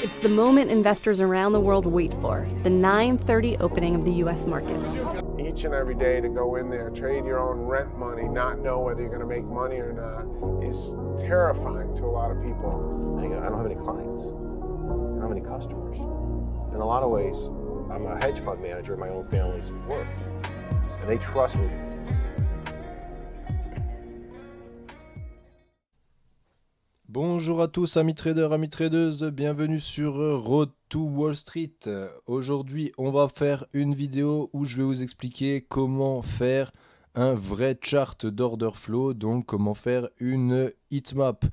It's the moment investors around the world wait for, the 9:30 opening of the U.S. markets. Each and every day to go in there, trade your own rent money, not know whether you're going to make money or not, is terrifying to a lot of people. I don't have any clients. I don't have any customers. In a lot of ways, I'm a hedge fund manager in my own family's work, and they trust me. Bonjour à tous amis traders, amis tradeuses, bienvenue sur Road to Wall Street. Aujourd'hui on va faire une vidéo où je vais vous expliquer comment faire un vrai chart d'order flow, donc comment faire une heatmap.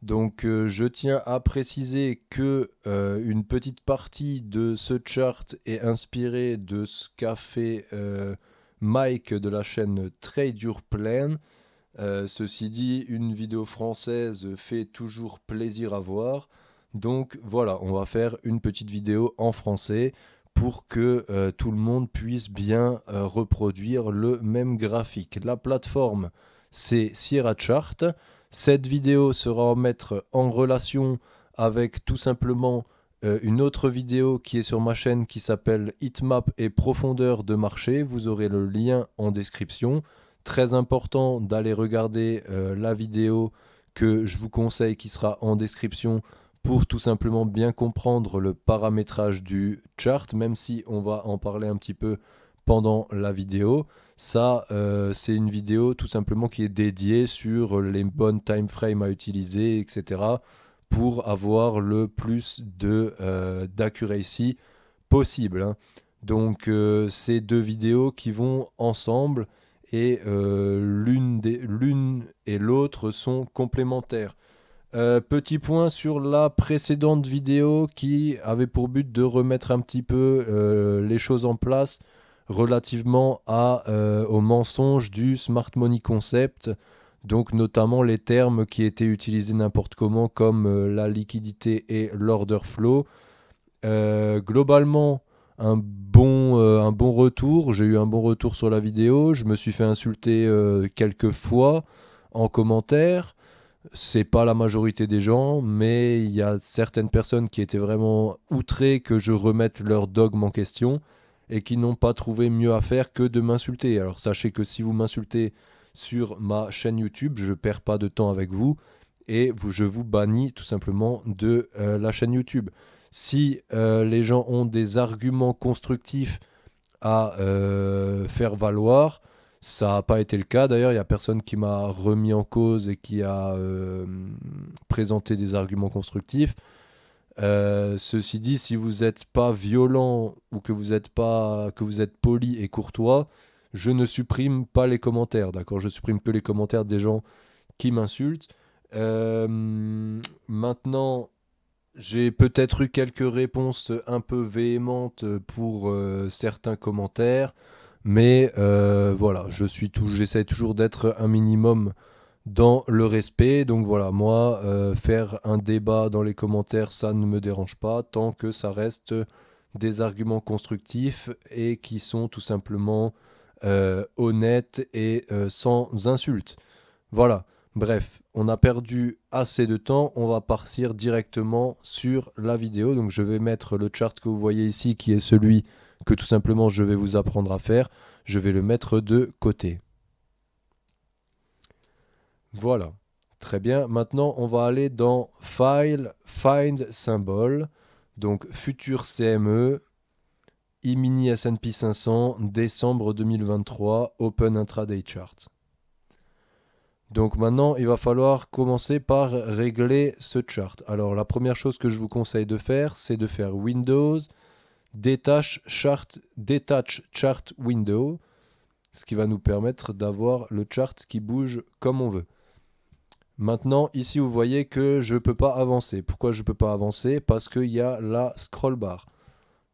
Donc je tiens à préciser que une petite partie de ce chart est inspirée de ce qu'a fait Mike de la chaîne Trade Your Plan. Ceci dit, une vidéo française fait toujours plaisir à voir. Donc voilà, on va faire une petite vidéo en français pour que tout le monde puisse bien reproduire le même graphique. La plateforme, c'est Sierra Chart. Cette vidéo sera à mettre en relation avec tout simplement une autre vidéo qui est sur ma chaîne qui s'appelle Heatmap et profondeur de marché. Vous aurez le lien en description. Très important d'aller regarder la vidéo que je vous conseille qui sera en description pour tout simplement bien comprendre le paramétrage du chart, même si on va en parler un petit peu pendant la vidéo. Ça, c'est une vidéo tout simplement qui est dédiée sur les bonnes time frames à utiliser, etc. pour avoir le plus d'accuracy possible, hein. Donc, ces deux vidéos qui vont ensemble et l'une et l'autre sont complémentaires. Petit point sur la précédente vidéo qui avait pour but de remettre un petit peu les choses en place relativement au mensonge du Smart Money Concept, donc notamment les termes qui étaient utilisés n'importe comment comme la liquidité et l'order flow. Globalement, un bon retour. J'ai eu un bon retour sur la vidéo. Je me suis fait insulter quelques fois en commentaire. C'est pas la majorité des gens, mais il y a certaines personnes qui étaient vraiment outrées que je remette leur dogme en question et qui n'ont pas trouvé mieux à faire que de m'insulter. Alors sachez que si vous m'insultez sur ma chaîne YouTube, je perds pas de temps avec vous et je vous bannis tout simplement de la chaîne YouTube. Si les gens ont des arguments constructifs à faire valoir, ça n'a pas été le cas. D'ailleurs, il n'y a personne qui m'a remis en cause et qui a présenté des arguments constructifs. Ceci dit, si vous n'êtes pas violent ou que vous êtes poli et courtois, je ne supprime pas les commentaires, d'accord ? Je supprime que les commentaires des gens qui m'insultent. Maintenant, j'ai peut-être eu quelques réponses un peu véhémentes pour certains commentaires, mais voilà, j'essaie toujours d'être un minimum dans le respect. Donc voilà, moi, faire un débat dans les commentaires, ça ne me dérange pas, tant que ça reste des arguments constructifs et qui sont tout simplement honnêtes et sans insultes. Voilà. Bref, on a perdu assez de temps, on va partir directement sur la vidéo. Donc je vais mettre le chart que vous voyez ici, qui est celui que tout simplement je vais vous apprendre à faire. Je vais le mettre de côté. Voilà, très bien. Maintenant, on va aller dans File, Find Symbol. Donc Futur CME, E-mini S&P 500, décembre 2023, Open Intraday Chart. Donc maintenant, il va falloir commencer par régler ce chart. Alors la première chose que je vous conseille de faire, c'est de faire Windows, Detach Chart Window, ce qui va nous permettre d'avoir le chart qui bouge comme on veut. Maintenant, ici, vous voyez que je ne peux pas avancer. Pourquoi je ne peux pas avancer ? Parce qu'il y a la scroll bar.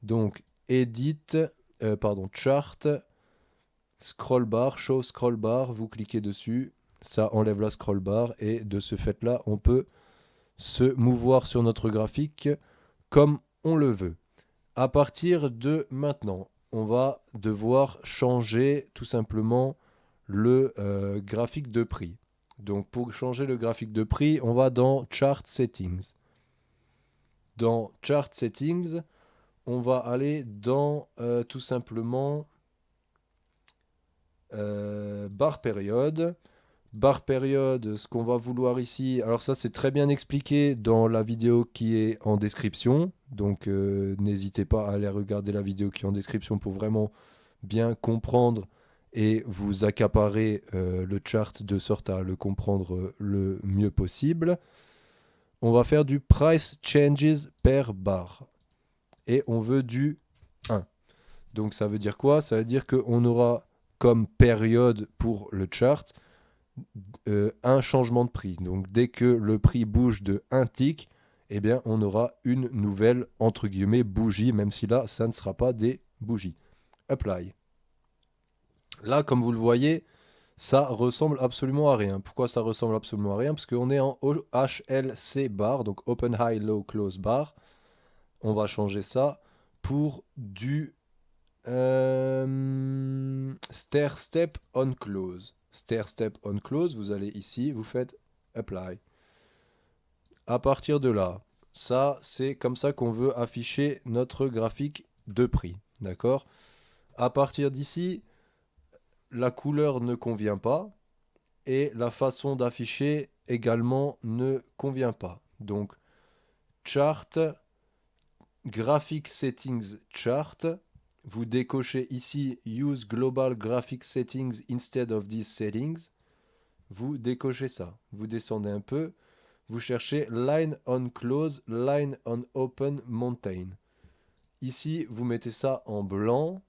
Donc, Chart, Scroll bar, Show Scroll bar, vous cliquez dessus. Ça enlève la scroll bar et de ce fait là on peut se mouvoir sur notre graphique comme on le veut. À partir de maintenant, on va devoir changer tout simplement le graphique de prix. Donc pour changer le graphique de prix, on va dans Chart Settings. Dans Chart Settings, on va aller dans tout simplement barre période. Barre période, ce qu'on va vouloir ici, alors ça c'est très bien expliqué dans la vidéo qui est en description, donc n'hésitez pas à aller regarder la vidéo qui est en description pour vraiment bien comprendre et vous accaparer le chart de sorte à le comprendre le mieux possible. On va faire du price changes per bar et on veut du 1. Donc ça veut dire quoi? Ça veut dire qu'on aura comme période pour le chart un changement de prix. Donc dès que le prix bouge de 1 tick, eh bien on aura une nouvelle entre guillemets bougie, même si là ça ne sera pas des bougies. Apply. Là comme vous le voyez, ça ressemble absolument à rien. Pourquoi ça ressemble absolument à rien? Parce qu'on est en HLC bar, donc Open High Low Close bar. On va changer ça pour du Stair Step on Close. Stair Step on Close, vous allez ici, vous faites Apply. À partir de là, ça c'est comme ça qu'on veut afficher notre graphique de prix. D'accord? À partir d'ici, la couleur ne convient pas et la façon d'afficher également ne convient pas. Donc, Chart, Graphic Settings Chart, vous décochez ici Use Global Graphic Settings instead of these settings. Vous décochez ça. Vous descendez un peu. Vous cherchez Line on Close, Line on Open Mountain. Ici, vous mettez ça en blanc.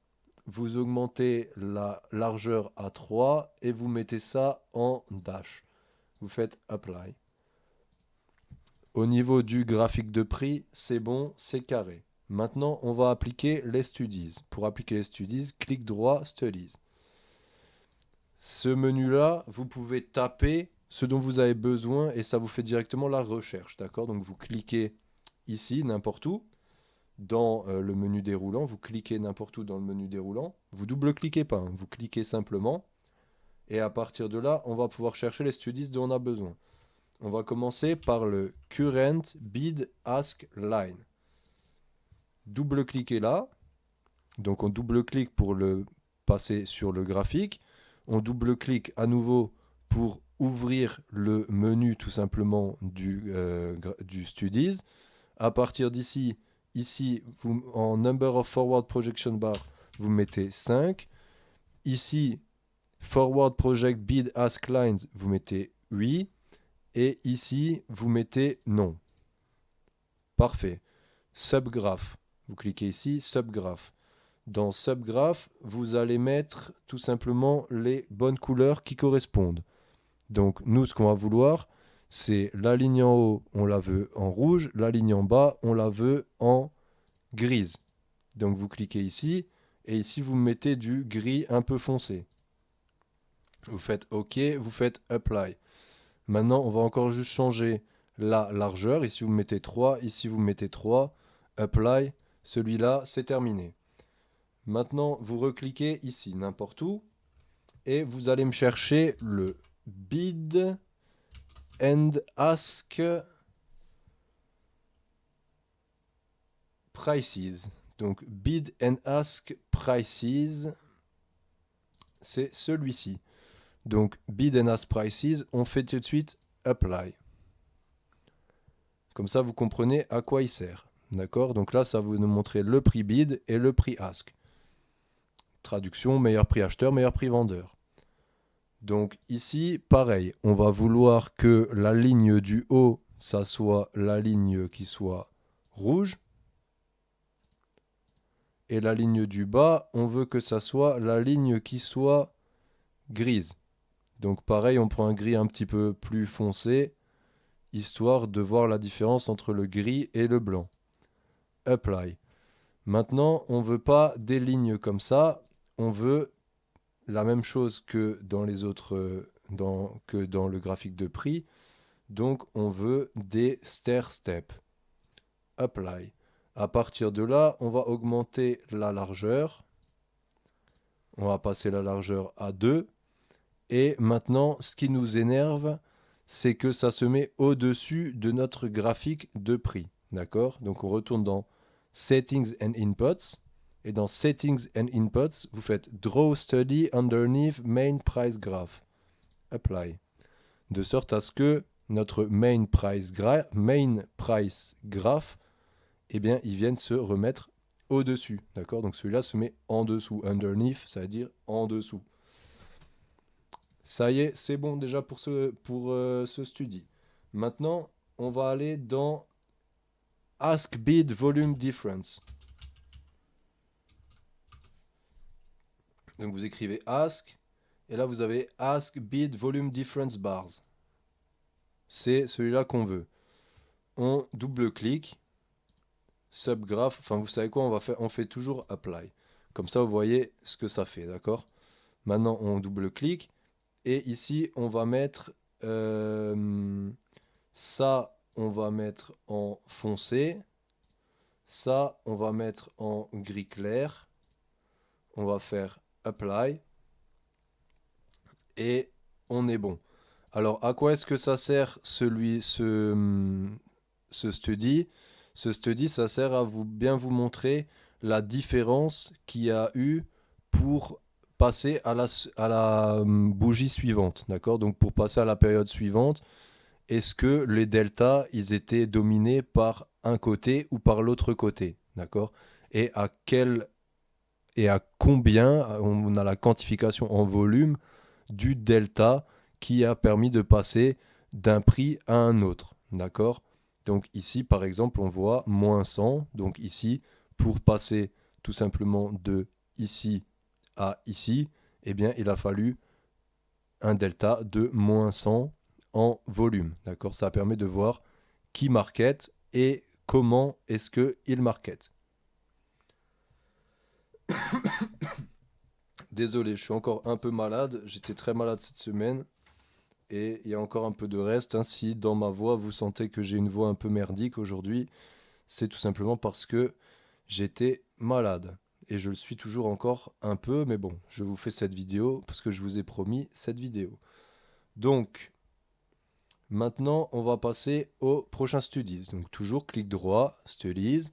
Vous augmentez la largeur à 3 et vous mettez ça en dash. Vous faites Apply. Au niveau du graphique de prix, c'est bon, c'est carré. Maintenant, on va appliquer les studies. Pour appliquer les studies, clic droit, studies. Ce menu-là, vous pouvez taper ce dont vous avez besoin et ça vous fait directement la recherche. D'accord? Donc vous cliquez ici, n'importe où, dans le menu déroulant. Vous cliquez n'importe où dans le menu déroulant. Vous double-cliquez pas, hein, vous cliquez simplement. Et à partir de là, on va pouvoir chercher les studies dont on a besoin. On va commencer par le Current Bid Ask Line. Double-cliquez là. Donc on double-clique pour le passer sur le graphique. On double-clique à nouveau pour ouvrir le menu tout simplement du Studies. À partir d'ici, ici, en Number of Forward Projection Bar, vous mettez 5. Ici, Forward Project Bid Ask Lines, vous mettez 8. Et ici, vous mettez non. Parfait. Subgraph. Vous cliquez ici, Subgraph. Dans Subgraph, vous allez mettre tout simplement les bonnes couleurs qui correspondent. Donc, nous, ce qu'on va vouloir, c'est la ligne en haut, on la veut en rouge. La ligne en bas, on la veut en grise. Donc, vous cliquez ici. Et ici, vous mettez du gris un peu foncé. Vous faites OK, vous faites Apply. Maintenant, on va encore juste changer la largeur. Ici, vous mettez 3. Ici, vous mettez 3. Apply. Celui-là, c'est terminé. Maintenant, vous recliquez ici, n'importe où. Et vous allez me chercher le Bid and Ask Prices. Donc, Bid and Ask Prices, c'est celui-ci. Donc, Bid and Ask Prices, on fait tout de suite Apply. Comme ça, vous comprenez à quoi il sert. D'accord? Donc là, ça va nous montrer le prix bid et le prix ask. Traduction, meilleur prix acheteur, meilleur prix vendeur. Donc ici, pareil, on va vouloir que la ligne du haut, ça soit la ligne qui soit rouge. Et la ligne du bas, on veut que ça soit la ligne qui soit grise. Donc pareil, on prend un gris un petit peu plus foncé, histoire de voir la différence entre le gris et le blanc. Apply. Maintenant, on ne veut pas des lignes comme ça, on veut la même chose que dans les autres, que dans le graphique de prix. Donc, on veut des stair steps. Apply. À partir de là, on va augmenter la largeur. On va passer la largeur à 2. Et maintenant, ce qui nous énerve, c'est que ça se met au-dessus de notre graphique de prix. D'accord? Donc on retourne dans Settings and Inputs. Et dans Settings and Inputs, vous faites Draw Study underneath Main Price Graph. Apply. De sorte à ce que notre Main Price Graph, eh bien, ils viennent se remettre au-dessus. D'accord? Donc celui-là se met en dessous. Underneath, ça veut dire en dessous. Ça y est, c'est bon déjà pour ce study. Maintenant, on va aller dans Ask Bid Volume Difference. Donc vous écrivez Ask, et là vous avez Ask Bid Volume Difference Bars. C'est celui-là qu'on veut. On double-clique, subgraph, enfin vous savez quoi, on fait toujours Apply. Comme ça vous voyez ce que ça fait, d'accord? Maintenant on double-clique, et ici on va mettre ça, on va mettre en foncé, ça on va mettre en gris clair, on va faire Apply, et on est bon. Alors, à quoi est-ce que ça sert ce study? Ce study, ça sert à bien vous montrer la différence qu'il y a eu pour passer à la bougie suivante. D'accord? Donc, pour passer à la période suivante, est-ce que les deltas, ils étaient dominés par un côté ou par l'autre côté? D'accord? Et à combien, on a la quantification en volume du delta qui a permis de passer d'un prix à un autre. D'accord? Donc ici, par exemple, on voit moins 100. Donc ici, pour passer tout simplement de ici à ici, eh bien, il a fallu un delta de moins 100 en volume. D'accord? Ça permet de voir qui market et comment est-ce qu'il market. Désolé, je suis encore un peu malade. J'étais très malade cette semaine. Et il y a encore un peu de reste. Hein. Si dans ma voix, vous sentez que j'ai une voix un peu merdique aujourd'hui, c'est tout simplement parce que j'étais malade. Et je le suis toujours encore un peu. Mais bon, je vous fais cette vidéo parce que je vous ai promis cette vidéo. Donc, maintenant, on va passer au prochain Studies. Donc, toujours clic droit, Studies.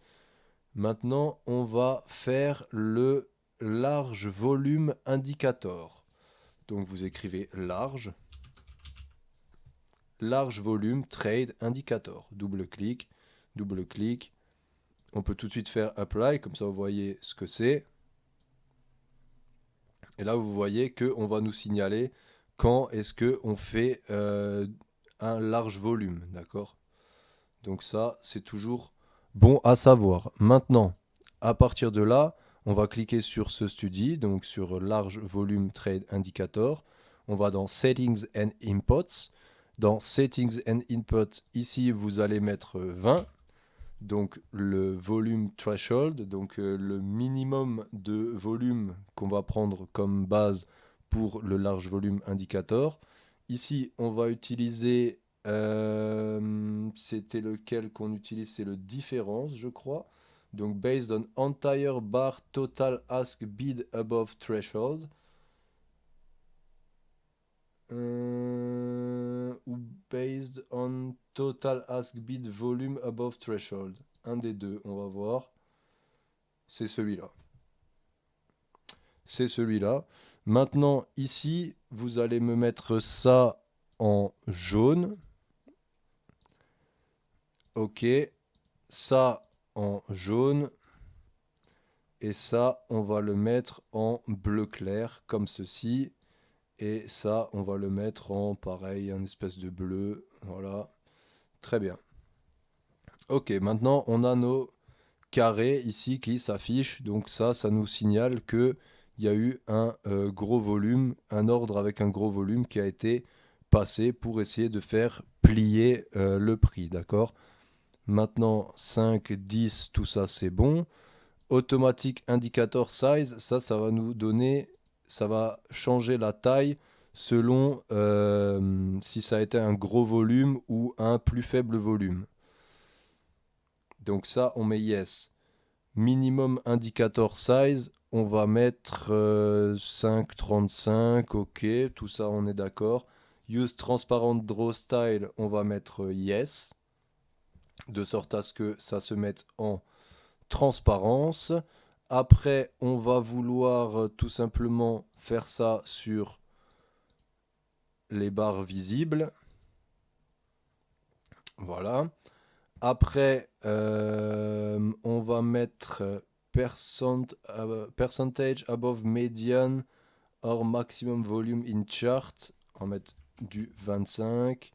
Maintenant, on va faire le large volume indicator. Donc, vous écrivez large volume trade indicator. Double-clic, double-clic. On peut tout de suite faire apply, comme ça vous voyez ce que c'est. Et là vous voyez qu'on va nous signaler quand est-ce qu'on fait un large volume, d'accord? Donc ça c'est toujours bon à savoir. Maintenant, à partir de là, on va cliquer sur ce study, donc sur large volume trade indicator. On va dans Settings and Inputs. Dans Settings and Inputs, ici, vous allez mettre 20. Donc, le volume threshold, donc le minimum de volume qu'on va prendre comme base pour le large volume indicator. Ici, on va utiliser, c'était lequel qu'on utilise? C'est le différence, je crois. Donc, based on entire bar total ask bid above threshold. Ou based on total ask bid volume above threshold. Un des deux, on va voir. C'est celui-là. C'est celui-là. Maintenant, ici, vous allez me mettre ça en jaune. Ok. Ça en jaune. Et ça, on va le mettre en bleu clair, comme ceci. Et ça, on va le mettre en pareil, un espèce de bleu. Voilà. Très bien. Ok, maintenant, on a nos carrés ici qui s'affichent. Donc ça nous signale qu'il y a eu un gros volume, un ordre avec un gros volume qui a été passé pour essayer de faire plier le prix. D'accord? Maintenant, 5, 10, tout ça, c'est bon. Automatic Indicator Size, ça va nous donner... Ça va changer la taille selon si ça a été un gros volume ou un plus faible volume. Donc ça, on met yes. Minimum indicator size, on va mettre 5,35, ok, tout ça on est d'accord. Use transparent draw style, on va mettre yes, de sorte à ce que ça se mette en transparence. Après, on va vouloir tout simplement faire ça sur les barres visibles. Voilà. Après, on va mettre percentage above median or maximum volume in chart. On va mettre du 25.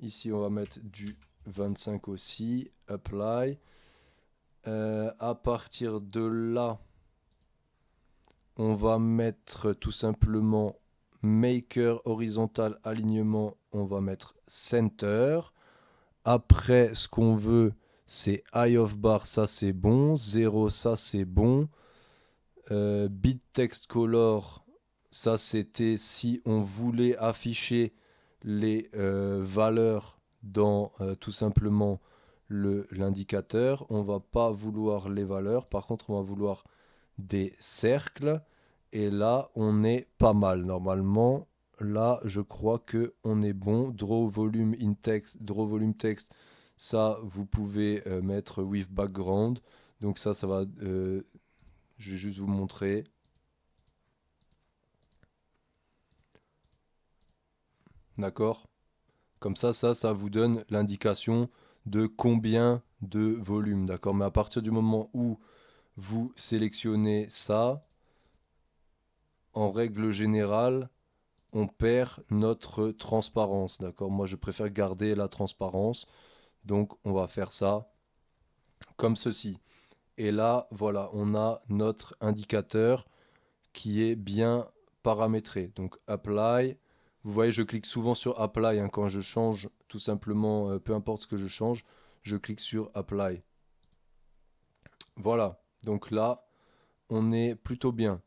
Ici, on va mettre du 25 aussi. Apply. À partir de là, on va mettre tout simplement maker horizontal alignement. On va mettre center. Après, ce qu'on veut, c'est high of bar, ça c'est bon. 0, ça c'est bon. Bit text color, ça c'était si on voulait afficher les valeurs dans tout simplement l'indicateur. On va pas vouloir les valeurs, par contre on va vouloir des cercles. Et là, on est pas mal normalement. Là, je crois que on est bon. Draw volume in text, draw volume text. Ça, vous pouvez mettre with background. Donc ça va. Je vais juste vous montrer. D'accord. Comme ça vous donne l'indication de combien de volume. D'accord. Mais à partir du moment où vous sélectionnez ça, en règle générale, on perd notre transparence, d'accord? Moi, je préfère garder la transparence. Donc, on va faire ça comme ceci. Et là, voilà, on a notre indicateur qui est bien paramétré. Donc, Apply. Vous voyez, je clique souvent sur Apply hein, quand je change, tout simplement, peu importe ce que je change, je clique sur Apply. Voilà. Donc là, on est plutôt bien.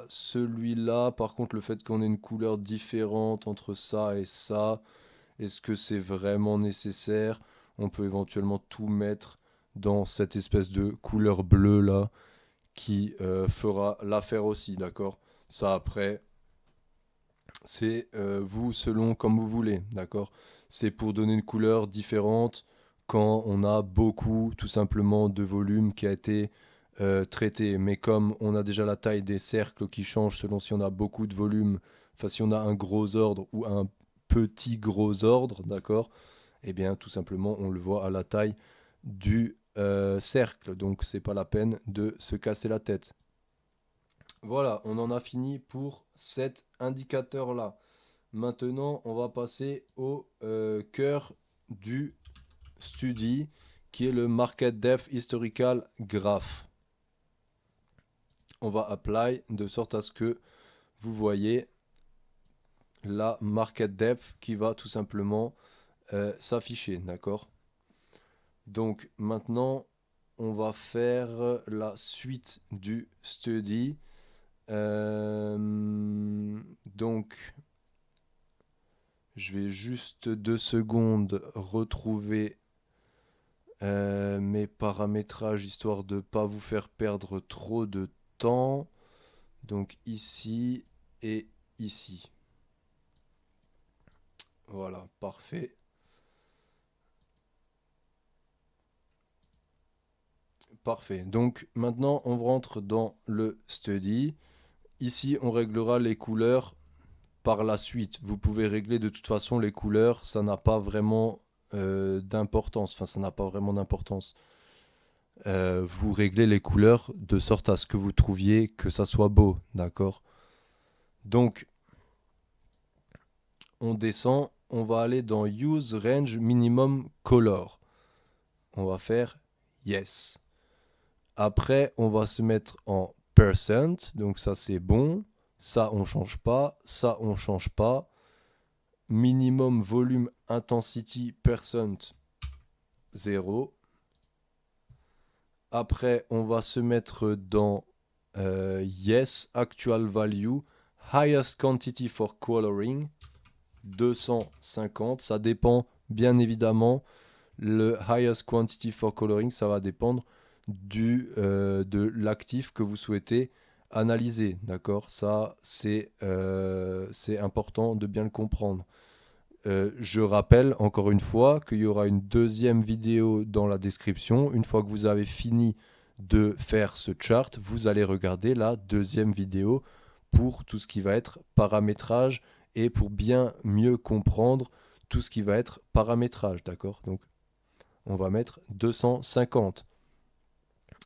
Celui-là, par contre, le fait qu'on ait une couleur différente entre ça et ça, est-ce que c'est vraiment nécessaire? On peut éventuellement tout mettre dans cette espèce de couleur bleue là qui fera l'affaire aussi, d'accord? Ça après, c'est vous selon comme vous voulez, d'accord? C'est pour donner une couleur différente quand on a beaucoup tout simplement de volume qui a été traité. Mais comme on a déjà la taille des cercles qui change selon si on a beaucoup de volume, enfin si on a un gros ordre ou un petit gros ordre, d'accord? Eh bien tout simplement on le voit à la taille du cercle. Donc c'est pas la peine de se casser la tête. Voilà, on en a fini pour cet indicateur-là. Maintenant, on va passer au cœur du study, qui est le Market Depth Historical Graph. On va apply de sorte à ce que vous voyez la Market Depth qui va tout simplement s'afficher, d'accord? Donc maintenant, on va faire la suite du study. Donc, je vais juste 2 secondes retrouver mes paramétrages histoire de ne pas vous faire perdre trop de temps. Donc ici et ici. Voilà, parfait. Parfait. Donc maintenant, on rentre dans le study. Ici, on réglera les couleurs par la suite. Vous pouvez régler de toute façon les couleurs, ça n'a pas vraiment d'importance. Enfin, ça n'a pas vraiment d'importance. Vous réglez les couleurs de sorte à ce que vous trouviez que ça soit beau, d'accord? Donc, on descend, on va aller dans Use Range Minimum Color. On va faire Yes. Après, on va se mettre en Percent, donc ça c'est bon. Ça, on change pas. Ça, on change pas. Minimum volume intensity percent 0. Après, on va se mettre dans Yes, Actual Value, Highest Quantity for Coloring, 250. Ça dépend, bien évidemment. Le Highest Quantity for Coloring, ça va dépendre de l'actif que vous souhaitez analyser, d'accord? Ça, c'est important de bien le comprendre. Je rappelle encore une fois qu'il y aura une deuxième vidéo dans la description. Une fois que vous avez fini de faire ce chart, vous allez regarder la deuxième vidéo pour tout ce qui va être paramétrage et pour bien mieux comprendre tout ce qui va être paramétrage, d'accord? Donc, on va mettre 250.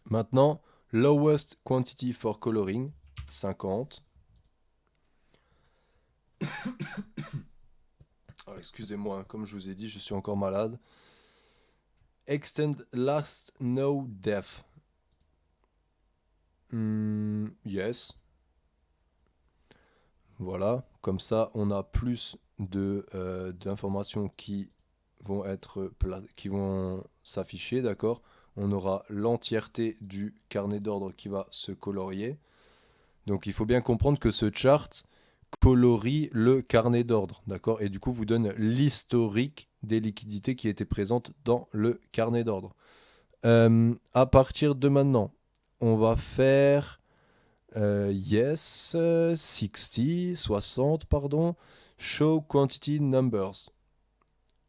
Maintenant, lowest quantity for coloring, 50. Alors, excusez-moi, comme je vous ai dit, je suis encore malade. Extend last no depth. Yes. Voilà, comme ça, on a plus d'informations qui vont s'afficher, d'accord? On aura l'entièreté du carnet d'ordre qui va se colorier. Donc il faut bien comprendre que ce chart colorie le carnet d'ordre, d'accord? Et du coup vous donne l'historique des liquidités qui étaient présentes dans le carnet d'ordre. À partir de maintenant, on va faire 60, pardon, show quantity numbers.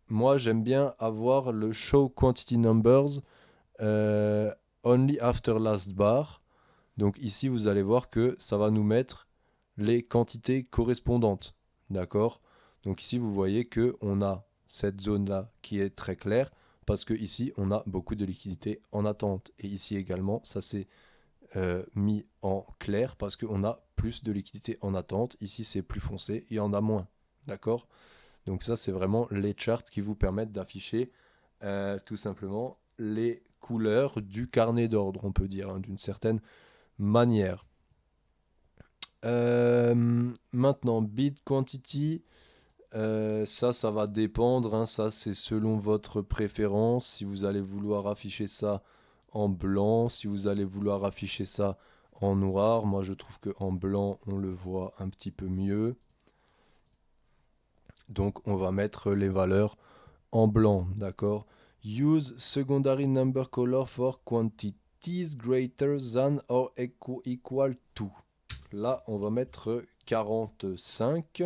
Moi j'aime bien avoir le show quantity numbers only after last bar. Donc ici, vous allez voir que ça va nous mettre les quantités correspondantes. D'accord? Donc ici, vous voyez qu'on a cette zone-là qui est très claire parce que ici, on a beaucoup de liquidités en attente. Et ici également, ça s'est mis en clair parce qu'on a plus de liquidités en attente. Ici, c'est plus foncé, il y en a moins. D'accord? Donc ça, c'est vraiment les charts qui vous permettent d'afficher tout simplement les couleurs du carnet d'ordre, on peut dire, hein, d'une certaine manière. Maintenant, bid quantity, ça va dépendre, hein, ça c'est selon votre préférence. Si vous allez vouloir afficher ça en blanc, si vous allez vouloir afficher ça en noir, moi je trouve que en blanc on le voit un petit peu mieux. Donc on va mettre les valeurs en blanc, d'accord? Use secondary number color for quantities greater than or equal to. Là, on va mettre 45.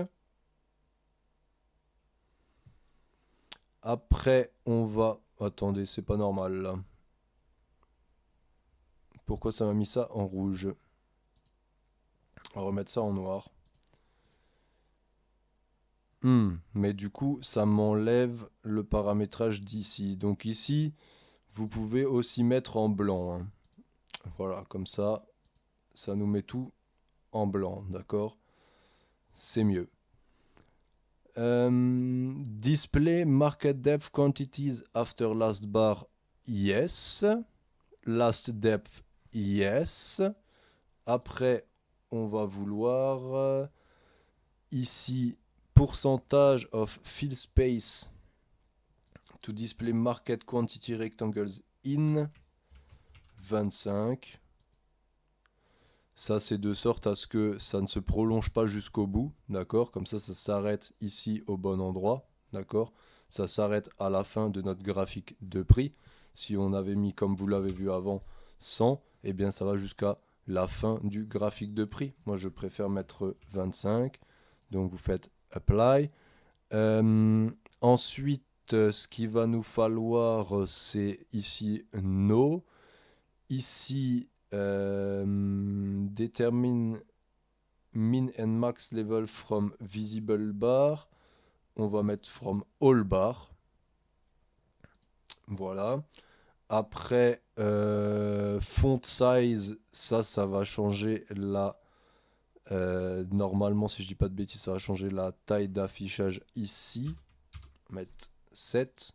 Après, on va... Attendez, c'est pas normal là. Pourquoi ça m'a mis ça en rouge? On va remettre ça en noir. Mais du coup, ça m'enlève le paramétrage d'ici. Donc ici, vous pouvez aussi mettre en blanc, hein. Voilà, comme ça nous met tout en blanc, d'accord? C'est mieux. Display market depth quantities after last bar, yes. Last depth, yes. Après, on va vouloir ici percentage of fill space to display market quantity rectangles in 25. Ça, c'est de sorte à ce que ça ne se prolonge pas jusqu'au bout, d'accord? Comme ça s'arrête ici au bon endroit, d'accord? Ça s'arrête à la fin de notre graphique de prix. Si on avait mis, comme vous l'avez vu avant, 100, eh bien ça va jusqu'à la fin du graphique de prix. Moi, je préfère mettre 25. Donc, vous faites Apply. Ensuite, ce qu'il va nous falloir, c'est ici No. Ici, determine min and max level from visible bar. On va mettre from all bar. Voilà. Après, font size, ça va changer la... normalement, si je dis pas de bêtises, ça va changer la taille d'affichage ici. Mettre 7.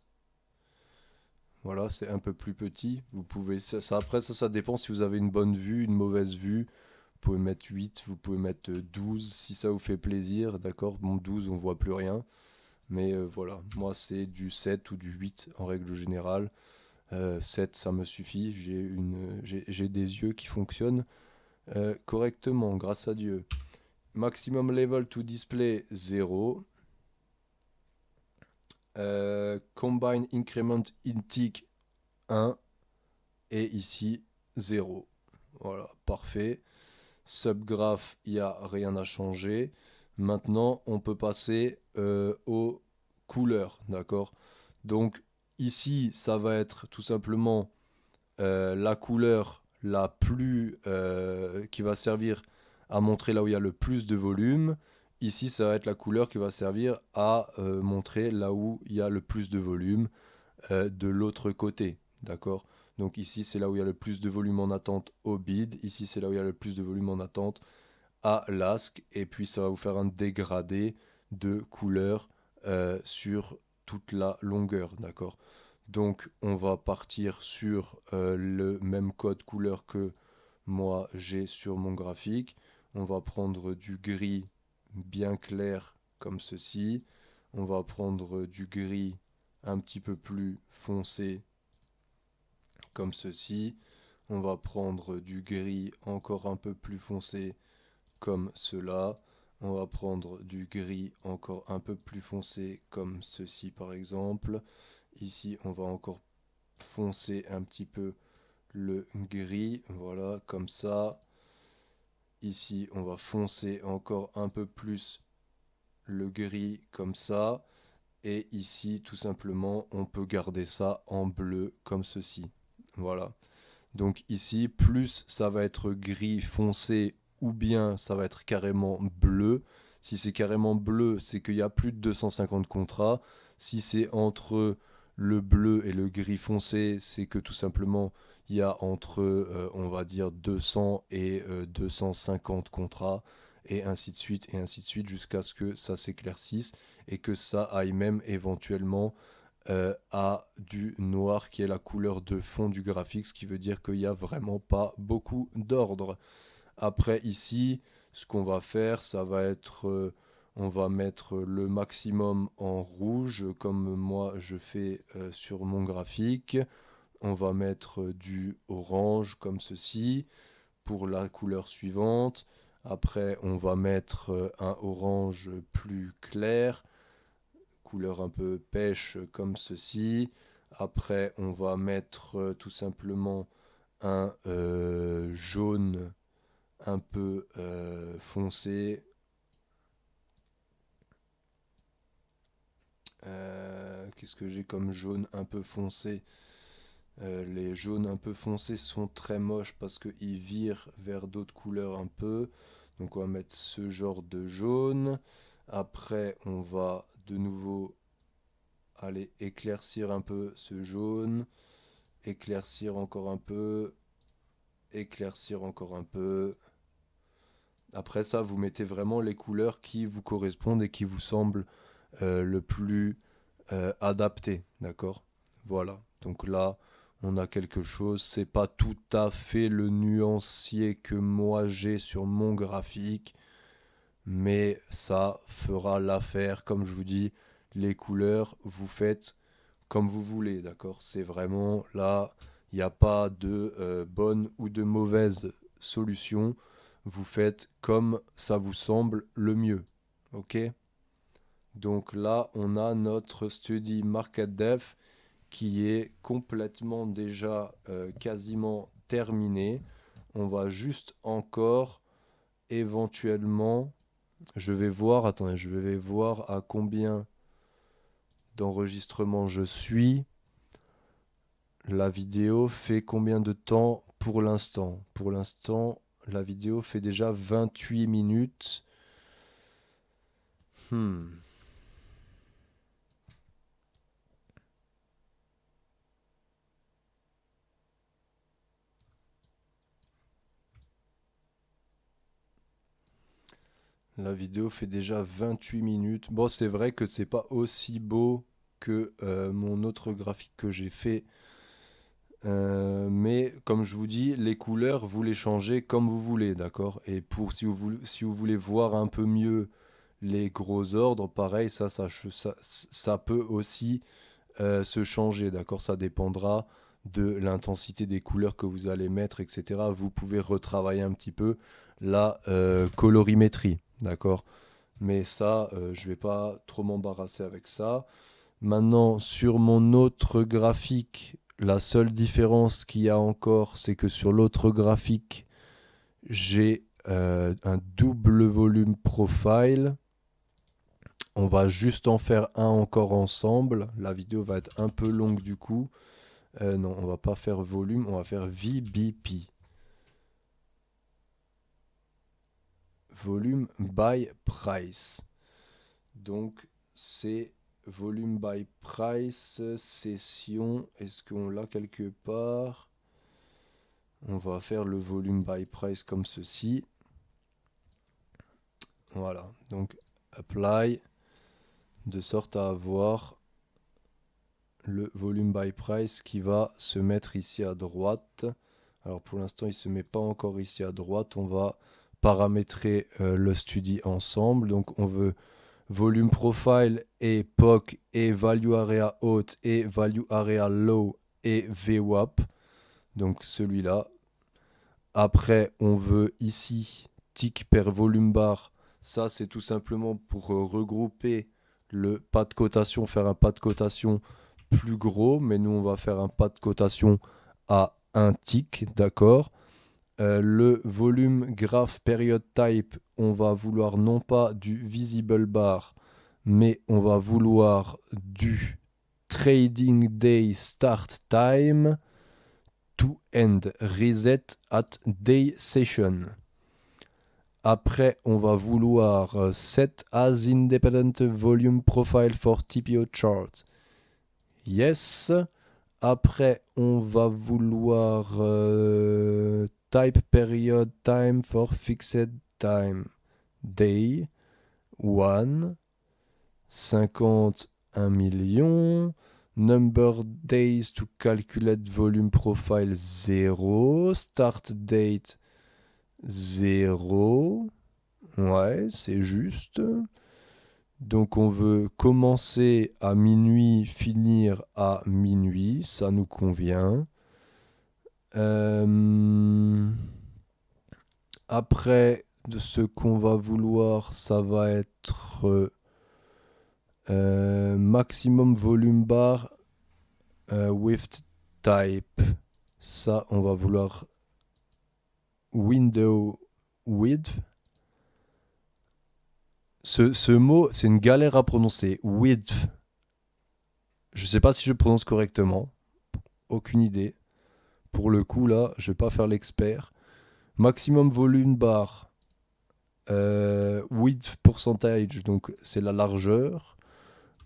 Voilà, c'est un peu plus petit. Vous pouvez, après, ça dépend si vous avez une bonne vue, une mauvaise vue. Vous pouvez mettre 8, vous pouvez mettre 12 si ça vous fait plaisir. D'accord? Bon, 12, on voit plus rien. Mais voilà, moi, c'est du 7 ou du 8 en règle générale. 7, ça me suffit. J'ai des yeux qui fonctionnent correctement, grâce à Dieu. Maximum level to display 0. Combine increment in tick 1 et ici 0. Voilà, parfait. Subgraph, il n'y a rien à changer. Maintenant, on peut passer aux couleurs, d'accord? Donc ici, ça va être tout simplement la couleur la plus qui va servir à montrer là où il y a le plus de volume. Ici, ça va être la couleur qui va servir à montrer là où il y a le plus de volume de l'autre côté, d'accord? Donc ici, c'est là où il y a le plus de volume en attente au bid. Ici, c'est là où il y a le plus de volume en attente à l'ask. Et puis, ça va vous faire un dégradé de couleur sur toute la longueur, d'accord? Donc, on va partir sur le même code couleur que moi j'ai sur mon graphique. On va prendre du gris bien clair comme ceci. On va prendre du gris un petit peu plus foncé comme ceci. On va prendre du gris encore un peu plus foncé comme cela. On va prendre du gris encore un peu plus foncé comme ceci par exemple. Ici, on va encore foncer un petit peu le gris, voilà, comme ça. Ici, on va foncer encore un peu plus le gris, comme ça. Et ici, tout simplement, on peut garder ça en bleu, comme ceci. Voilà. Donc ici, plus ça va être gris foncé, ou bien ça va être carrément bleu. Si c'est carrément bleu, c'est qu'il y a plus de 250 contrats. Si c'est entre le bleu et le gris foncé, c'est que tout simplement, il y a entre, on va dire, 200 et 250 contrats, et ainsi de suite, jusqu'à ce que ça s'éclaircisse et que ça aille même éventuellement à du noir qui est la couleur de fond du graphique, ce qui veut dire qu'il n'y a vraiment pas beaucoup d'ordre. Après ici, ce qu'on va faire, ça va être, on va mettre le maximum en rouge, comme moi je fais sur mon graphique. On va mettre du orange comme ceci pour la couleur suivante. Après, on va mettre un orange plus clair, couleur un peu pêche comme ceci. Après, on va mettre tout simplement un jaune un peu foncé. Qu'est-ce que j'ai comme jaune un peu foncé? Les jaunes un peu foncés sont très moches parce qu'ils virent vers d'autres couleurs un peu. Donc on va mettre ce genre de jaune. Après, on va de nouveau aller éclaircir un peu ce jaune, éclaircir encore un peu, éclaircir encore un peu. Après ça, vous mettez vraiment les couleurs qui vous correspondent et qui vous semblent le plus adapté, d'accord? Voilà, donc là, on a quelque chose, c'est pas tout à fait le nuancier que moi j'ai sur mon graphique, mais ça fera l'affaire. Comme je vous dis, les couleurs, vous faites comme vous voulez, d'accord? C'est vraiment là, il n'y a pas de bonne ou de mauvaise solution. Vous faites comme ça vous semble le mieux, ok? Donc là, on a notre study market depth qui est complètement déjà quasiment terminé. On va juste encore éventuellement, je vais voir, attendez, je vais voir à combien d'enregistrement je suis. La vidéo fait combien de temps pour l'instant? Pour l'instant, la vidéo fait déjà 28 minutes. La vidéo fait déjà 28 minutes. Bon, c'est vrai que c'est pas aussi beau que mon autre graphique que j'ai fait. Mais comme je vous dis, les couleurs, vous les changez comme vous voulez, d'accord? Et pour si vous voulez voir un peu mieux les gros ordres, pareil, ça peut aussi se changer, d'accord? Ça dépendra de l'intensité des couleurs que vous allez mettre, etc. Vous pouvez retravailler un petit peu la colorimétrie, d'accord? Mais ça, je vais pas trop m'embarrasser avec ça. Maintenant, sur mon autre graphique, la seule différence qu'il y a encore, c'est que sur l'autre graphique, j'ai un double volume profile. On va juste en faire un encore ensemble. La vidéo va être un peu longue du coup. Non, on va pas faire volume, on va faire VBP. Volume by price. Donc c'est volume by price, session. Est-ce qu'on l'a quelque part? On va faire le volume by price comme ceci. Voilà, donc apply, de sorte à avoir le volume by price qui va se mettre ici à droite. Alors pour l'instant il se met pas encore ici à droite. On va paramétrer le study ensemble. Donc on veut volume profile et POC et value area haute et value area low et VWAP. Donc celui-là. Après on veut ici tick per volume bar. Ça c'est tout simplement pour regrouper le pas de cotation, faire un pas de cotation plus gros, mais nous on va faire un pas de cotation à un tick, d'accord. Le volume graph period type, on va vouloir non pas du visible bar, mais on va vouloir du trading day start time to end reset at day session. Après, on va vouloir set as independent volume profile for TPO chart. Yes. Après, on va vouloir type period time for fixed time. Day 1. 51 millions. Number days to calculate volume profile 0. Start date 0. Ouais, c'est juste. Donc on veut commencer à minuit, finir à minuit, ça nous convient. Après, de ce qu'on va vouloir, ça va être maximum volume bar with type. Ça, on va vouloir window width. Ce mot, c'est une galère à prononcer. Width. Je sais pas si je prononce correctement. Aucune idée. Pour le coup, là, je vais pas faire l'expert. Maximum volume bar. Width percentage, donc c'est la largeur.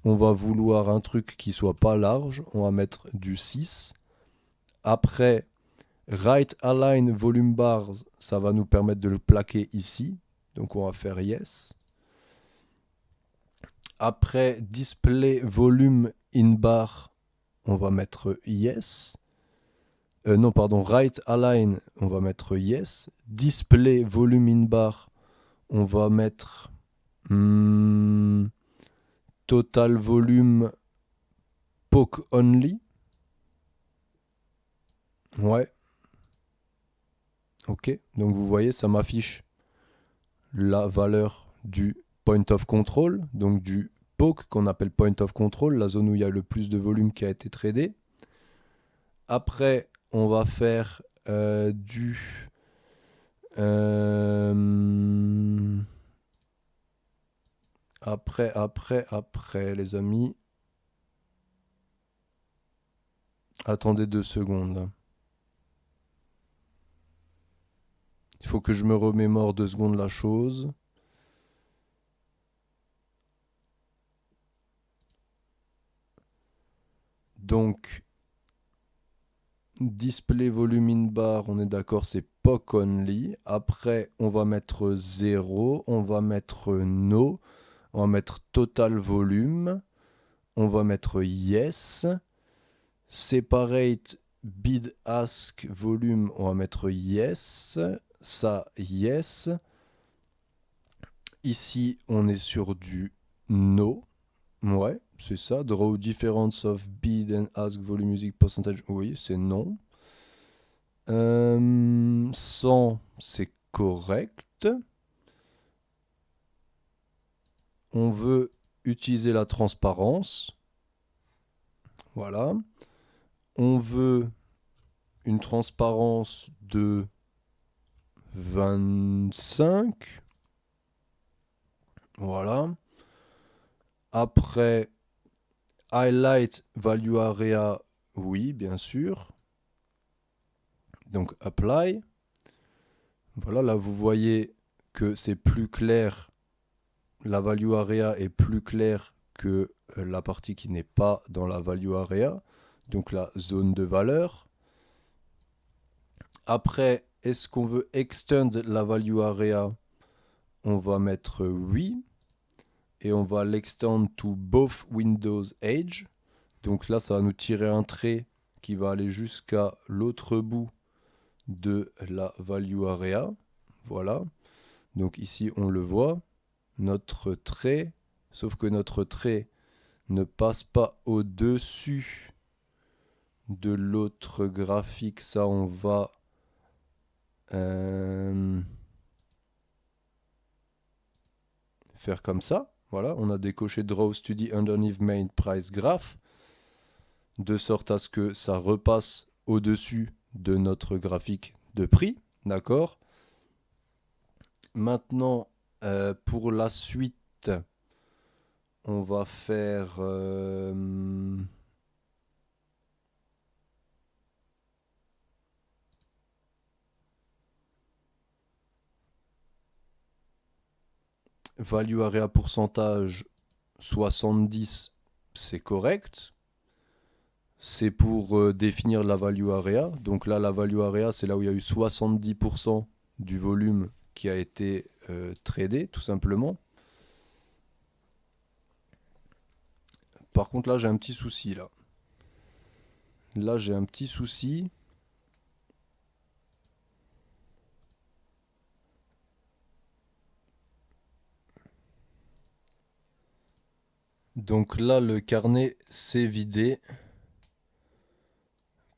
On va vouloir un truc qui soit pas large. On va mettre du 6. Après, right align volume bars, ça va nous permettre de le plaquer ici. Donc on va faire yes. Après, display volume in bar, on va mettre yes. Non, pardon, right align, on va mettre yes. Display volume in bar, on va mettre total volume poke only. Ouais. Ok, donc vous voyez, ça m'affiche la valeur du point of control, donc du poke qu'on appelle point of control, la zone où il y a le plus de volume qui a été tradé. Après, on va faire après, les amis. Attendez 2 secondes. Il faut que je me remémore 2 secondes la chose. Donc, display volume in bar, on est d'accord, c'est POC only. Après, on va mettre 0, on va mettre no, on va mettre total volume, on va mettre yes. Separate bid ask volume, on va mettre yes. Ça, yes. Ici, on est sur du no. Ouais, c'est ça. Draw difference of bid and ask volume music percentage. Oui, c'est non. 100, c'est correct. On veut utiliser la transparence. Voilà. On veut une transparence de 25. Voilà. Après, highlight value area, oui, bien sûr. Donc, apply. Voilà, là, vous voyez que c'est plus clair. La value area est plus claire que la partie qui n'est pas dans la value area. Donc, la zone de valeur. Après, est-ce qu'on veut extend la value area? On va mettre oui. Et on va l'extend to both Windows Edge. Donc là, ça va nous tirer un trait qui va aller jusqu'à l'autre bout de la value area. Voilà. Donc ici, on le voit. Notre trait, sauf que notre trait ne passe pas au-dessus de l'autre graphique. Ça, on va... faire comme ça. Voilà, on a décoché Draw Study Underneath Main Price Graph, de sorte à ce que ça repasse au-dessus de notre graphique de prix. D'accord. Maintenant, pour la suite, on va faire... value area pourcentage 70, c'est correct. C'est pour définir la value area. Donc là, la value area, c'est là où il y a eu 70% du volume qui a été tradé, tout simplement. Par contre, là, j'ai un petit souci. Là, j'ai un petit souci. Donc là, le carnet s'est vidé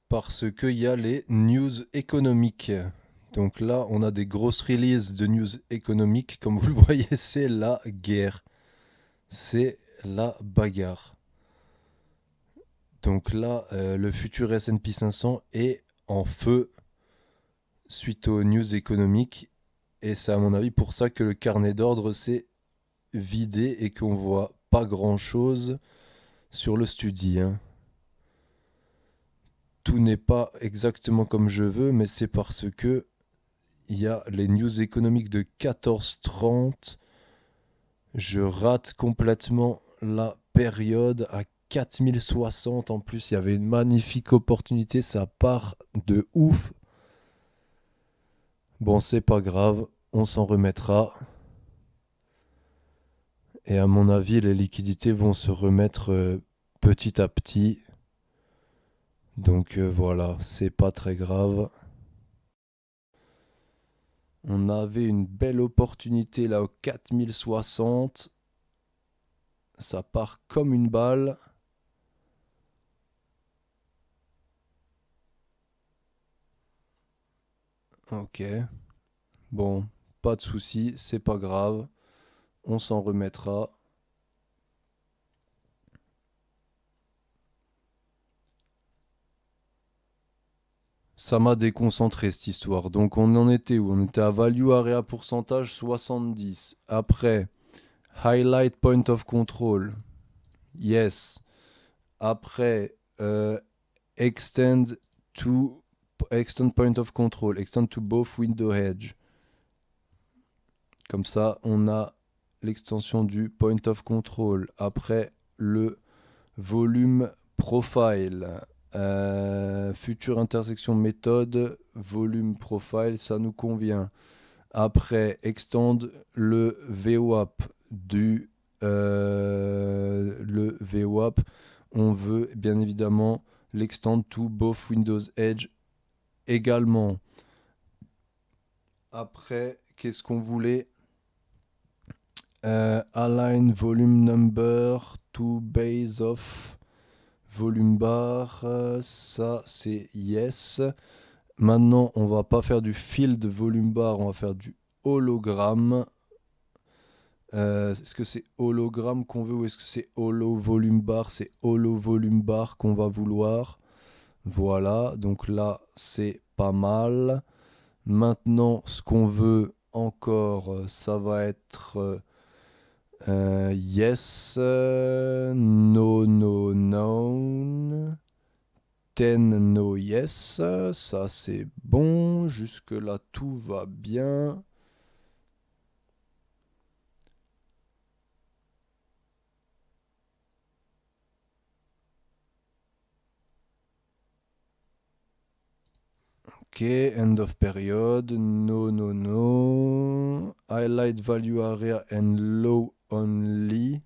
parce qu'il y a les news économiques. Donc là, on a des grosses releases de news économiques. Comme vous le voyez, c'est la guerre. C'est la bagarre. Donc là, le futur S&P 500 est en feu suite aux news économiques. Et c'est à mon avis pour ça que le carnet d'ordre s'est vidé et qu'on voit pas grand-chose sur le study. Tout n'est pas exactement comme je veux, mais c'est parce que il y a les news économiques de 14h30. Je rate complètement la période à 4060. En plus, il y avait une magnifique opportunité. Ça part de ouf. Bon, c'est pas grave. On s'en remettra. Et à mon avis, les liquidités vont se remettre petit à petit. Donc voilà, c'est pas très grave. On avait une belle opportunité là au 4060. Ça part comme une balle. Ok. Bon, pas de souci, c'est pas grave. On s'en remettra. Ça m'a déconcentré cette histoire. Donc on en était où? On était à value area pourcentage 70. Après, highlight point of control. Yes. Après, extend point of control. Extend to both window edge. Comme ça, on a l'extension du point of control. Après, le volume profile. Future intersection méthode, volume profile, ça nous convient. Après, extend le VWAP le VWAP, on veut bien évidemment l'extend to both Windows Edge également. Après, qu'est-ce qu'on voulait? Align volume number to base of volume bar, ça c'est yes. Maintenant, on va pas faire du field volume bar, on va faire du hologramme. Est-ce que c'est hologramme qu'on veut ou est-ce que c'est holo volume bar? C'est holo volume bar qu'on va vouloir. Voilà, donc là c'est pas mal. Maintenant, ce qu'on veut encore, ça va être yes, no, no, no, ten, no, yes. Ça, c'est bon. Jusque-là, tout va bien. Ok, end of period. No, no, no. Highlight value area and low only.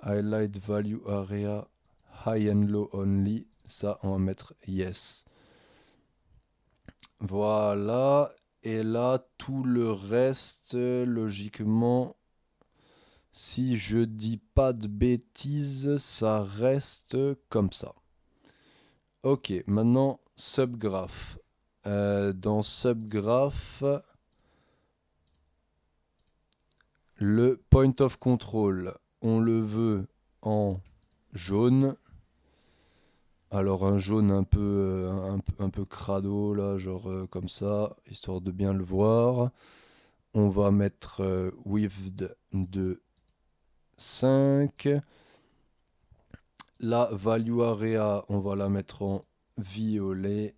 Highlight value area high and low only. Ça, on va mettre yes. Voilà. Et là, tout le reste, logiquement, si je dis pas de bêtises, ça reste comme ça. Ok, maintenant, subgraph. Dans subgraph, le point of control, on le veut en jaune. Alors un jaune un peu crado, là, genre comme ça, histoire de bien le voir. On va mettre width de 5. La value area, on va la mettre en violet.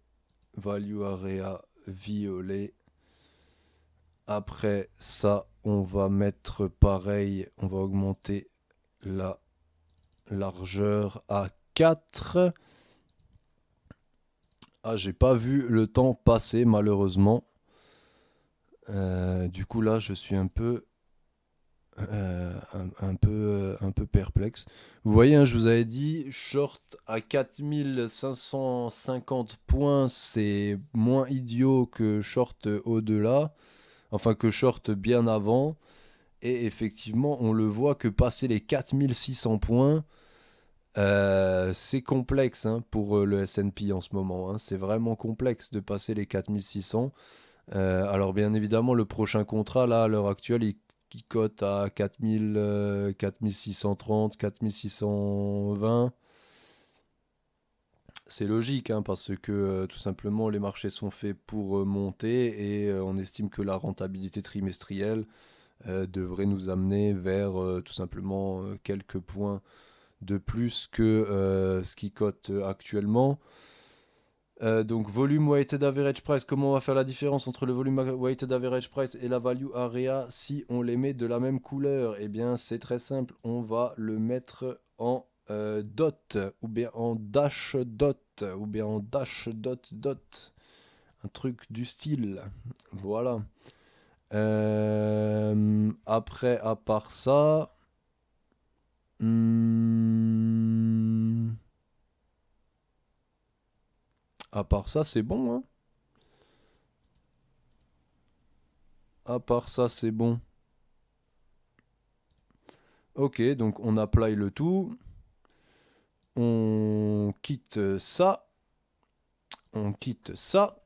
Value area violet. Après ça, on va mettre pareil, on va augmenter la largeur à 4. Ah, j'ai pas vu le temps passer malheureusement. Du coup là, je suis un peu perplexe. Vous voyez, hein, je vous avais dit, short à 4550 points, c'est moins idiot que short au-delà, enfin que short bien avant. Et effectivement, on le voit que passer les 4600 points, c'est complexe hein, pour le S&P en ce moment. Hein. C'est vraiment complexe de passer les 4600. Alors bien évidemment, le prochain contrat, là, à l'heure actuelle, il cote à 4000, 4630, 4620. C'est logique, hein, parce que tout simplement, les marchés sont faits pour monter et on estime que la rentabilité trimestrielle devrait nous amener vers tout simplement quelques points de plus que ce qui cote actuellement. Donc volume weighted average price, comment on va faire la différence entre le volume weighted average price et la value area si on les met de la même couleur? Eh bien c'est très simple, on va le mettre en dot ou bien en dash dot ou bien en dash dot dot, un truc du style, voilà. Après à part ça, c'est bon, hein. À part ça, c'est bon. Ok, donc on apply le tout. On quitte ça. On quitte ça.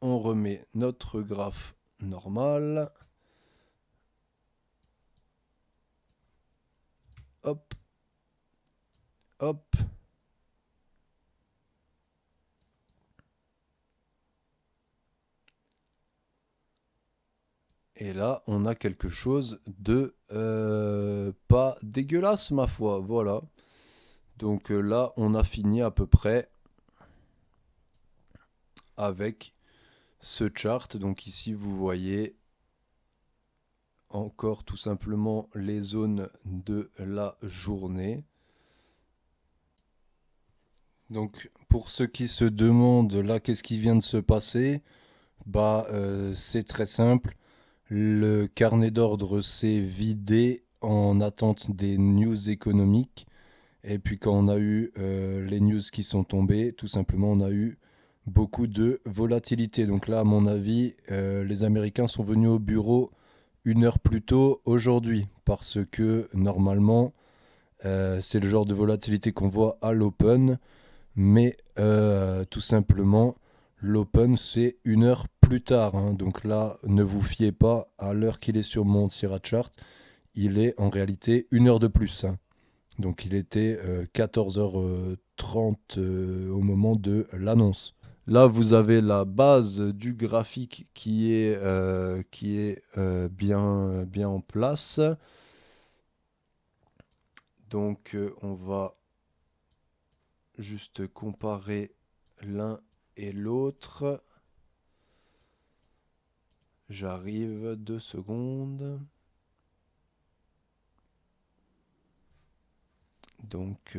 On remet notre graphe normal. Hop. Hop. Et là, on a quelque chose de pas dégueulasse, ma foi. Voilà. Donc là, on a fini à peu près avec ce chart. Donc ici, vous voyez encore tout simplement les zones de la journée. Donc pour ceux qui se demandent là, qu'est-ce qui vient de se passer? C'est très simple. Le carnet d'ordre s'est vidé en attente des news économiques. Et puis quand on a eu les news qui sont tombées, tout simplement on a eu beaucoup de volatilité. Donc là, à mon avis, les Américains sont venus au bureau 1 heure plus tôt aujourd'hui. Parce que normalement, c'est le genre de volatilité qu'on voit à l'open. Mais tout simplement, l'open, c'est 1 heure plus tard. Hein. Donc là, ne vous fiez pas à l'heure qu'il est sur mon Sierra Chart. Il est en réalité 1 heure de plus. Hein. Donc il était 14h30 au moment de l'annonce. Là, vous avez la base du graphique qui est bien en place. Donc on va juste comparer l'un et l'autre. J'arrive 2 secondes. Donc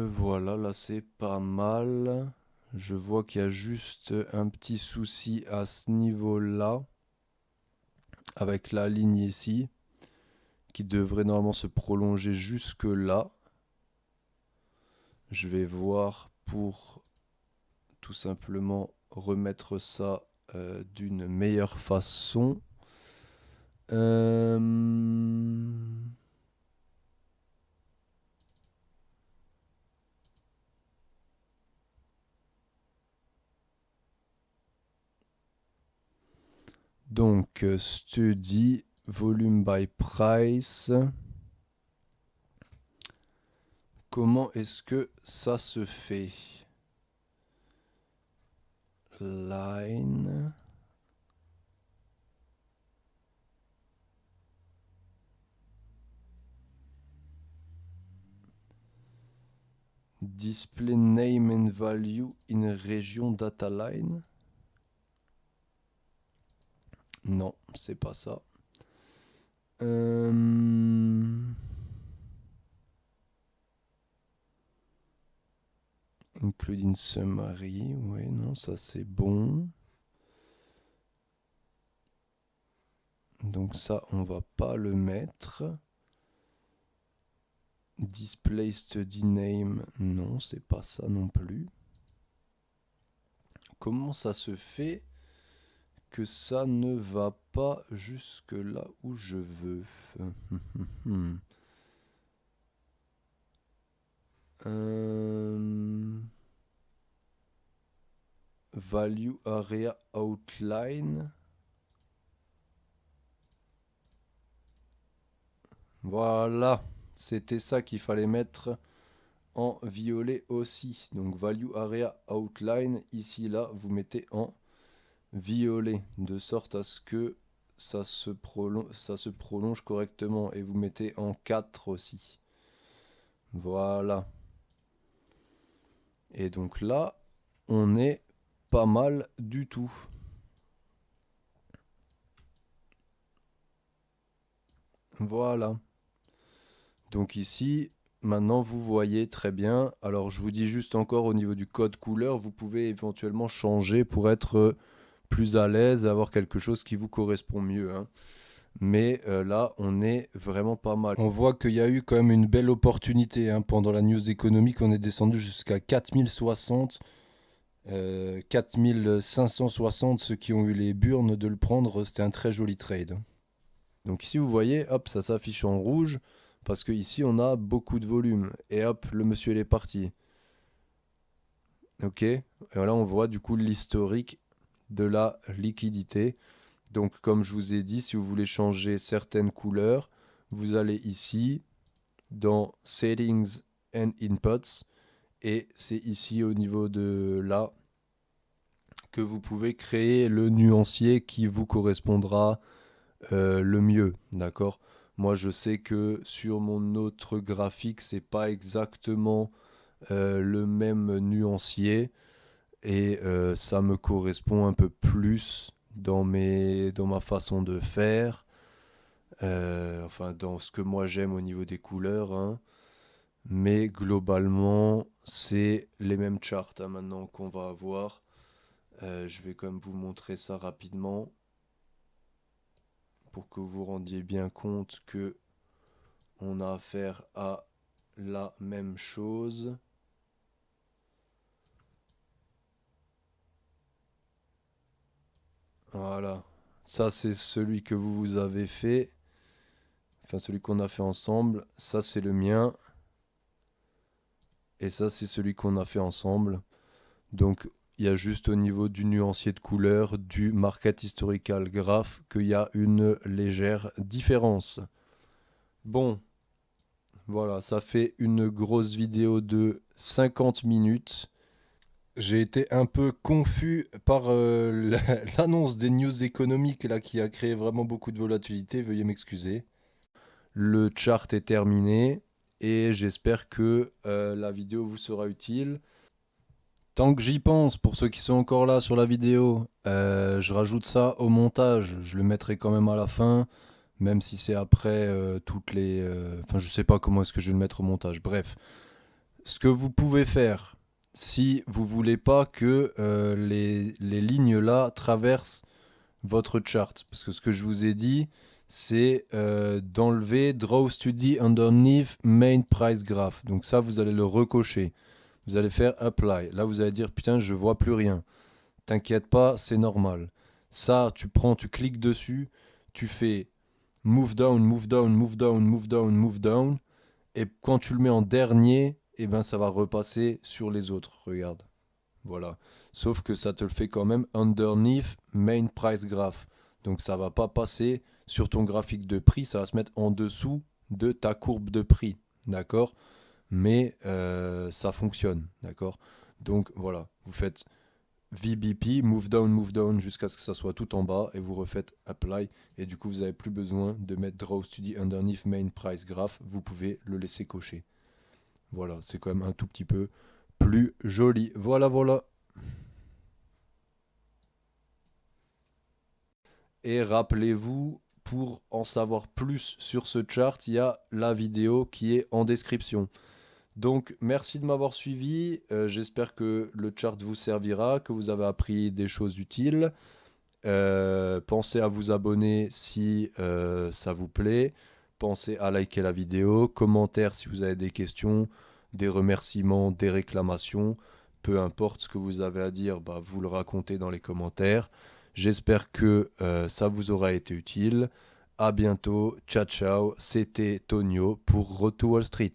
voilà, là c'est pas mal. Je vois qu'il y a juste un petit souci à ce niveau-là, avec la ligne ici, qui devrait normalement se prolonger jusque là. Je vais voir pour tout simplement remettre ça d'une meilleure façon. Euh, Donc, study, volume by price. Comment est-ce que ça se fait? Line. Display name and value in region data line. Non, c'est pas ça. Including summary. Ouais, non, ça c'est bon. Donc ça, on va pas le mettre. Display study name. Non, c'est pas ça non plus. Comment ça se fait que ça ne va pas jusque là où je veux? Value area outline. Voilà, c'était ça qu'il fallait mettre en violet aussi. Donc value area outline, ici là, vous mettez en violet, de sorte à ce que ça se prolonge correctement. Et vous mettez en 4 aussi. Voilà. Et donc là, on est pas mal du tout. Voilà. Donc ici, maintenant vous voyez très bien. Alors je vous dis juste encore au niveau du code couleur, vous pouvez éventuellement changer pour être plus à l'aise et avoir quelque chose qui vous correspond mieux, hein. Mais là, on est vraiment pas mal. On voit qu'il y a eu quand même une belle opportunité, hein. Pendant la news économique, on est descendu jusqu'à 4060, 4560. Ceux qui ont eu les burnes de le prendre, c'était un très joli trade, hein. Donc ici, vous voyez, hop, ça s'affiche en rouge parce que ici, on a beaucoup de volume. Et hop, le monsieur, il est parti. Ok. Et là, on voit du coup l'historique de la liquidité. Donc, comme je vous ai dit, si vous voulez changer certaines couleurs, vous allez ici dans Settings and Inputs. Et c'est ici au niveau de là que vous pouvez créer le nuancier qui vous correspondra le mieux, d'accord? Moi, je sais que sur mon autre graphique, c'est pas exactement le même nuancier et ça me correspond un peu plus dans ma façon de faire, enfin dans ce que moi j'aime au niveau des couleurs, hein. Mais globalement, c'est les mêmes charts, hein, maintenant qu'on va avoir. Je vais quand même vous montrer ça rapidement pour que vous vous rendiez bien compte que on a affaire à la même chose. Voilà, ça c'est celui que vous avez fait. Enfin, celui qu'on a fait ensemble. Ça, c'est le mien. Et ça, c'est celui qu'on a fait ensemble. Donc, il y a juste au niveau du nuancier de couleur, du Market Historical Graph, qu'il y a une légère différence. Bon, voilà, ça fait une grosse vidéo de 50 minutes. J'ai été un peu confus par l'annonce des news économiques là, qui a créé vraiment beaucoup de volatilité. Veuillez m'excuser. Le chart est terminé et j'espère que la vidéo vous sera utile. Tant que j'y pense, pour ceux qui sont encore là sur la vidéo, je rajoute ça au montage. Je le mettrai quand même à la fin, même si c'est après toutes les... Enfin, je sais pas comment est-ce que je vais le mettre au montage. Bref, ce que vous pouvez faire, si vous voulez pas que les lignes là traversent votre chart, parce que ce que je vous ai dit, c'est d'enlever Draw Study Underneath Main Price Graph. Donc ça, vous allez le recocher. Vous allez faire Apply. Là, vous allez dire, putain, je vois plus rien. T'inquiète pas, c'est normal. Ça, tu prends, tu cliques dessus, tu fais Move Down, Move Down, Move Down, Move Down, Move Down. Et quand tu le mets en dernier, eh ben, ça va repasser sur les autres. Regarde. Voilà. Sauf que ça te le fait quand même underneath Main Price Graph. Donc, ça va pas passer sur ton graphique de prix, ça va se mettre en dessous de ta courbe de prix. D'accord ? Mais ça fonctionne, d'accord? Donc voilà, vous faites VBP, move down jusqu'à ce que ça soit tout en bas et vous refaites apply et du coup vous n'avez plus besoin de mettre draw study underneath main price graph, vous pouvez le laisser cocher. Voilà, c'est quand même un tout petit peu plus joli. Voilà, voilà. Et rappelez-vous, pour en savoir plus sur ce chart, il y a la vidéo qui est en description. Donc, merci de m'avoir suivi. J'espère que le chart vous servira, que vous avez appris des choses utiles. Pensez à vous abonner si ça vous plaît. Pensez à liker la vidéo. Commentaires si vous avez des questions, des remerciements, des réclamations. Peu importe ce que vous avez à dire, bah, vous le racontez dans les commentaires. J'espère que ça vous aura été utile. À bientôt. Ciao, ciao. C'était Tonio pour Road to Wall Street.